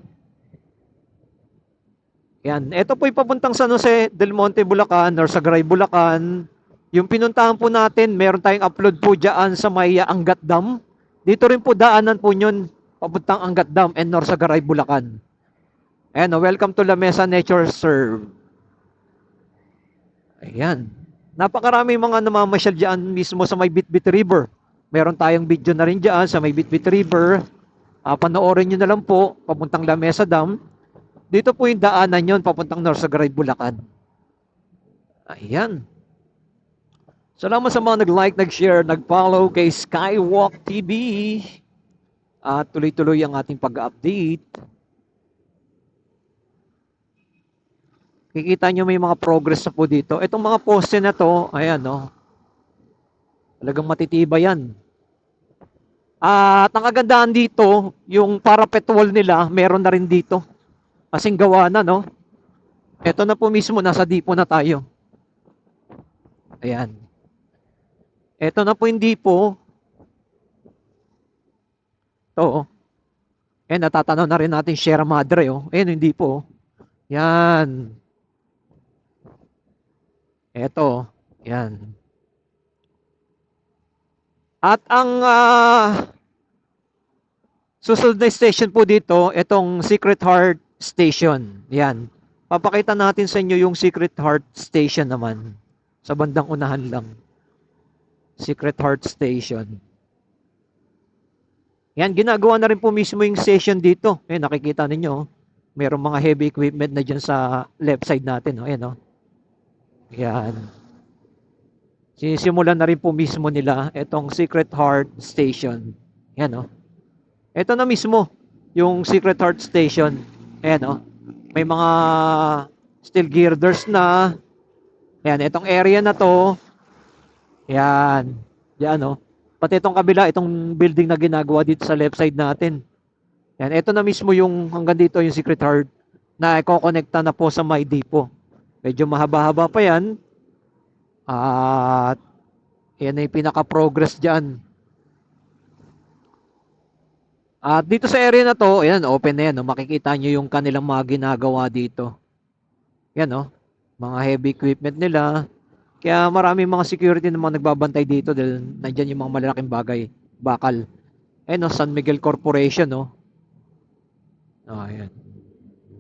S2: Yan, ito po yung papuntang San Jose del Monte, Bulacan, or Sagray, Bulacan. Yung pinuntahan po natin, meron tayong upload po dyan sa may Angat Dam. Dito rin po daanan po yun, papuntang Angat Dam and Norsagaray, Bulacan. Ayan, welcome to La Mesa Nature Reserve. Ayan. Napakarami mga namamasyal dyan mismo sa may Bitbit River. Meron tayong video na rin dyan sa may Bitbit River. Panoorin nyo na lang po, papuntang La Mesa Dam. Dito po yung daanan yun, papuntang Norsagaray, Bulacan. Ayan. Salamat sa mga nag-like, nag-share, nag-follow kay Skywalk TV. At tuloy-tuloy ang ating pag-update. Kikita nyo may mga progress na po dito. Itong mga poste na to, ayan, talagang matitibay yan. At ang kagandahan dito, yung parapet wall nila, meron na rin dito. Kasing gawa na, Ito na po mismo, nasa depot na tayo. Ayan. Ito na po yung depot. Ito, natatanaw na rin natin Sierra Madre, Ayan yung depot, Yan. Ito, yan. At ang susunod na station po dito, itong Secret Heart Station. Yan. Papakita natin sa inyo yung Secret Heart Station naman. Sa bandang unahan lang. Secret Heart Station. Yan, ginagawa na rin po mismo yung station dito. Nakikita ninyo. Merong mga heavy equipment na dyan sa left side natin. Oh. Ayan, oh. Yan. Sisimulan na rin po mismo nila itong Secret Heart Station. Yan, oh. Ito na mismo yung Secret Heart Station. Ayan, oh. May mga steel girders na. Ayan, itong area na to. Yan. Yan, oh. Pati itong kabila, itong building na ginagawa dito sa left side natin. Yan, ito na mismo yung hanggang dito yung Secret Heart na i-connecta na po sa My Depot. Medyo mahaba-haba pa yan. At yan ay pinaka-progress dyan. At dito sa area na to, ayan, open na yan. No? Makikita nyo yung kanilang mga ginagawa dito. Yan, no? Mga heavy equipment nila. Kaya maraming mga security na mga nagbabantay dito dahil nandyan yung mga malalaking bagay. Bakal. Ayan, no? San Miguel Corporation, no? Ayan.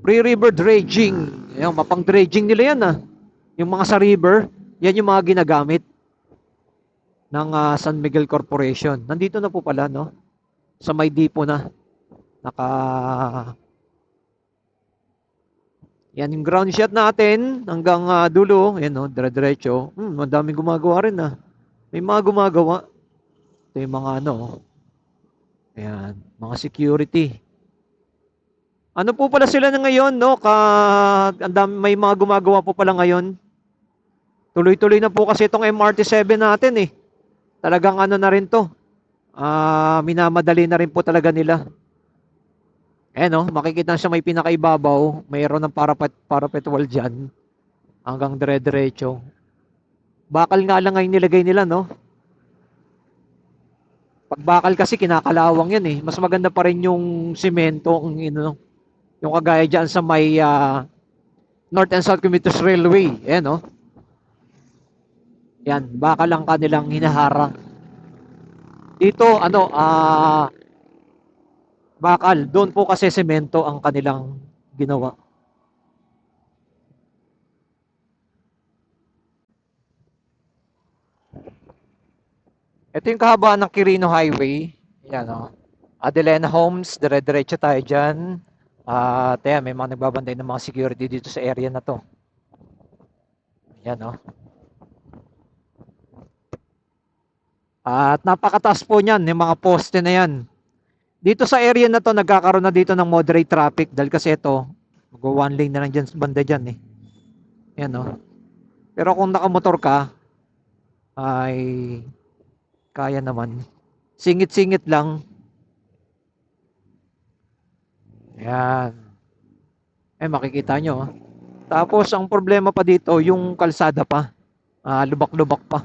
S2: Pre-river dredging. Ayan, mapang dredging nila yan, ah. Yung mga sa river, yan yung mga ginagamit ng San Miguel Corporation. Nandito na po pala, no? Sa may depot na. Yan yung ground shot natin hanggang dulo. Yan, no? Dire-diretso. Madaming gumagawa rin, ah. May mga gumagawa. Ito yung mga ano. Ayan. Mga security. Ano po pala sila na ngayon, no? May mga gumagawa po pala ngayon. Tuloy-tuloy na po kasi itong MRT7 natin eh. Talagang ano na rin to. Minamadali na rin po talaga nila. No? Makikita siya may pinakaibabaw. Mayroon ng parapet wall dyan. Hanggang dire-diretso. Bakal nga lang ngayon nilagay nila, no? Pag bakal kasi kinakalawang yan eh. Mas maganda pa rin yung semento, yung kagaya dyan sa may North and South Commuters Railway. No? Yan, baka lang kanilang hinaharang. Dito, bakal. Doon po kasi semento ang kanilang ginawa. Ito yung kahabaan ng Quirino Highway. Yan, oh. Adelena Homes, dire-diretso tayo dyan. At may mga nagbabantay ng mga security dito sa area na to. Yan, oh. At napakataas po niyan, yung mga poste na yan. Dito sa area na to, nagkakaroon na dito ng moderate traffic dahil kasi ito, mag-one lane na lang dyan sa banda dyan eh. Yan, oh. Pero kung nakamotor ka, ay kaya naman. Singit-singit lang. Yan. Makikita nyo. Tapos, ang problema pa dito, yung kalsada pa. Lubak-lubak pa.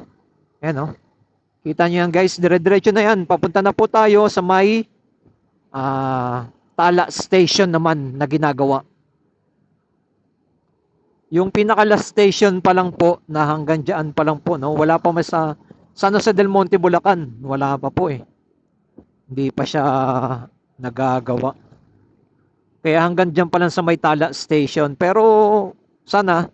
S2: Yan, oh. Kita nyo yan, guys. Dire-diretso na yan. Papunta na po tayo sa may Tala Station naman na ginagawa. Yung pinaka-last station pa lang po, na hanggang dyan pa lang po, no? Wala pa mas sa San Jose del Monte, Bulacan. Wala pa po eh. Hindi pa siya nagagawa. Kaya hanggang dyan pa lang sa may Tala Station. Pero sana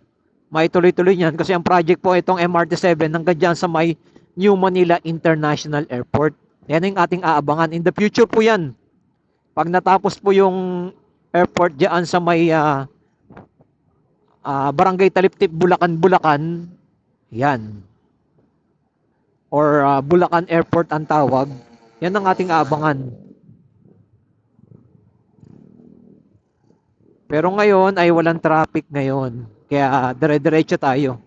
S2: may tuloy-tuloy yan kasi ang project po itong MRT7 hanggang dyan sa may New Manila International Airport. Yan yung ating aabangan. In the future po yan. Pag natapos po yung airport dyan sa may Barangay Taliptip, Bulacan, yan. Or Bulacan Airport ang tawag. Yan ang ating aabangan. Pero ngayon ay walang traffic ngayon. Kaya dire-diretso tayo.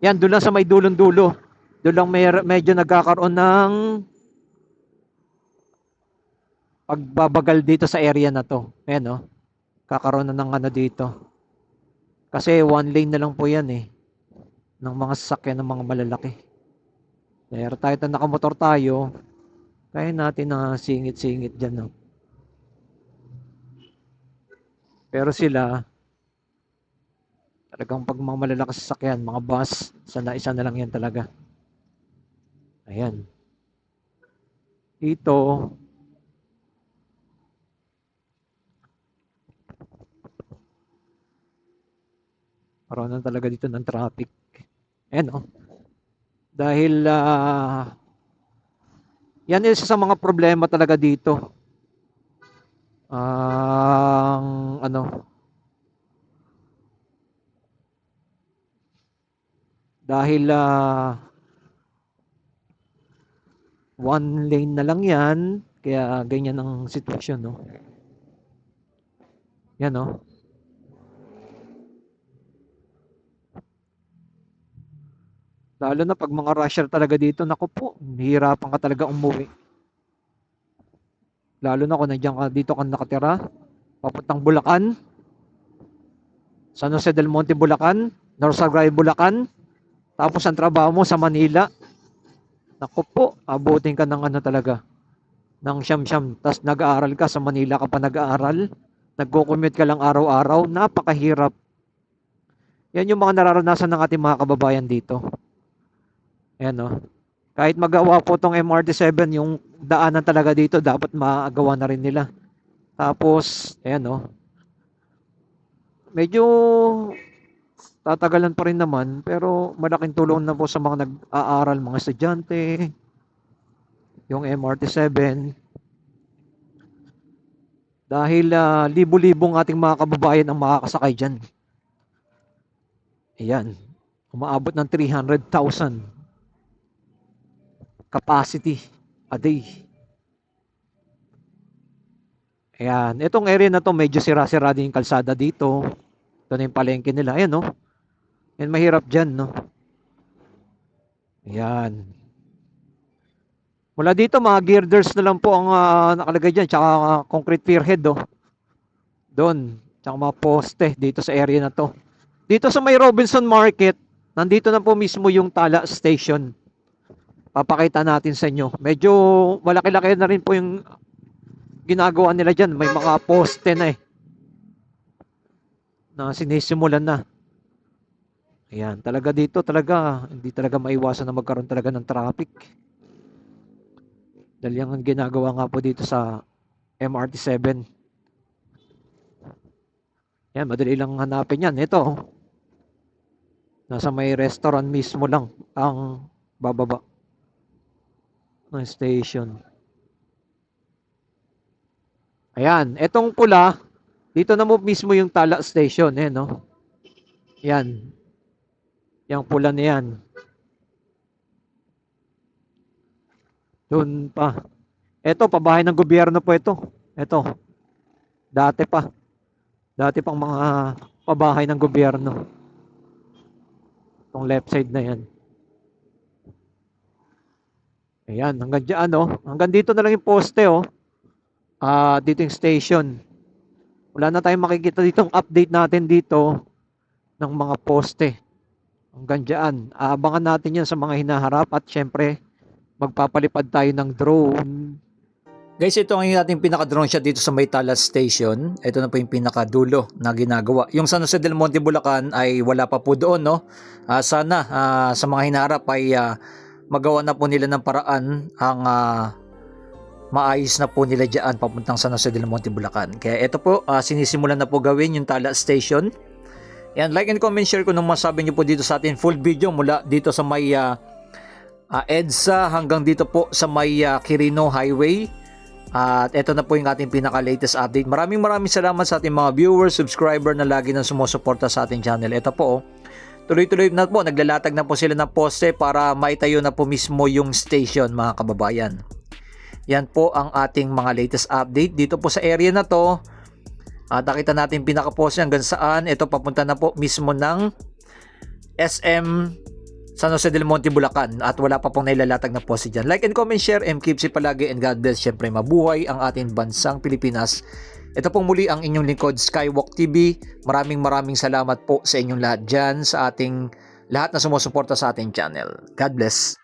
S2: Yan, doon lang sa may dulong-dulo. Doon lang medyo nagkakaroon ng pagbabagal dito sa area na to. Ayan, no? Kakaroon na ng ano dito. Kasi one lane na lang po yan eh. Ng mga sasakyan ng mga malalaki. Pero tayo nakamotor tayo. Kaya natin na singit-singit dyan, no? Pero sila, talagang pag mga malalakas sasakyan, mga bus, isa na lang yan talaga. Ayan. Dito, parang na talaga dito ng traffic. Ayan, oh. Dahil, yan isa sa mga problema talaga dito. ang ano, dahil one lane na lang yan, kaya ganyan ang sitwasyon, no? Yan, no? Lalo na pag mga rusher talaga dito, naku po, hihirapan ka talaga umuwi. Lalo na kung nandiyan ka dito ka nakatira, papuntang Bulacan, San Jose del Monte, Bulacan, North Sagray, Bulacan, tapos ang trabaho mo sa Manila. Naku po, abutin ka ng ano talaga, ng siyam-siyam. Tapos nag-aaral ka, sa Manila ka pa nag-aaral, nagko-commute ka lang araw-araw, napakahirap. Yan yung mga nararanasan ng ating mga kababayan dito. Ayan, no? Kahit magawa po tong MRT7, yung daanan talaga dito, dapat magawa na rin nila. Tapos, ayan, no? Medyo tatagalan pa rin naman, pero malaking tulong na po sa mga nag-aaral, mga estudyante, yung MRT7. Dahil libo-libong ating mga kababayan ang makakasakay dyan. Ayan, umaabot ng 300,000 capacity a day. Ayan, itong area na to medyo sira-sira din yung kalsada dito. Ito na yung palengke nila. Ayan, no? Yan, mahirap dyan, no? Ayan. Mula dito, mga girders na lang po ang nakalagay dyan. Tsaka concrete pier head, oh. Doon. Tsaka mga poste dito sa area na to. Dito sa may Robinson Market, nandito na po mismo yung Tala Station. Papakita natin sa inyo. Medyo malaki-laki na rin po yung ginagawa nila dyan. May mga poste na na sinisimulan na. Ayan, talaga dito talaga, hindi talaga maiwasan na magkaroon talaga ng traffic. Dahil yung ginagawa nga po dito sa MRT7. Yan, madali lang hanapin yan. Ito, nasa may restaurant mismo lang ang bababa ng station. Ayan, etong pula, dito na mo mismo yung Tala Station, no? Yan. Yung pula na yan. Doon pa. Ito, pabahay ng gobyerno po ito. Ito. Dati pa. Dati pang mga pabahay ng gobyerno. Itong left side na yan. Ayan, hanggang dyan, no? Hanggang dito na lang yung poste, oh. Dito yung station. Wala na tayong makikita ditong update natin dito ng mga poste. Hanggang dyan. Abangan natin yan sa mga hinaharap at syempre, magpapalipad tayo ng drone.
S1: Guys, ito ang ating pinaka-drone shot dito sa may Tala Station. Ito na po yung pinaka-dulo na ginagawa. Yung San Jose del Monte, Bulacan ay wala pa po doon, no? Sana sa mga hinaharap ay magawa na po nila ng paraan ang maayos na po nila dyan papuntang San Jose del Monte, Bulacan. Kaya ito po, sinisimulan na po gawin yung Tala Station. Yan, like and comment, share kung anong masabi nyo po dito sa atin. Full video mula dito sa may EDSA hanggang dito po sa may Quirino Highway. At ito na po yung ating pinaka-latest update. Maraming salamat sa ating mga viewers, subscriber na lagi nang sumusuporta sa ating channel. Ito po, tuloy-tuloy na po, naglalatag na po sila ng poste para maitayo na po mismo yung station, mga kababayan. Yan po ang ating mga latest update dito po sa area na to. Nakita natin pinaka-poste hanggang saan. Ito papunta na po mismo ng SM San Jose del Monte, Bulacan, at wala pa pong nailalatag na poste dyan. Like and comment, share, and keep safe palagi, and God bless. Syempre mabuhay ang ating bansang Pilipinas. Ito pong muli ang inyong lingkod, Skywalk TV. Maraming salamat po sa inyong lahat dyan, sa ating lahat na sumusuporta sa ating channel. God bless.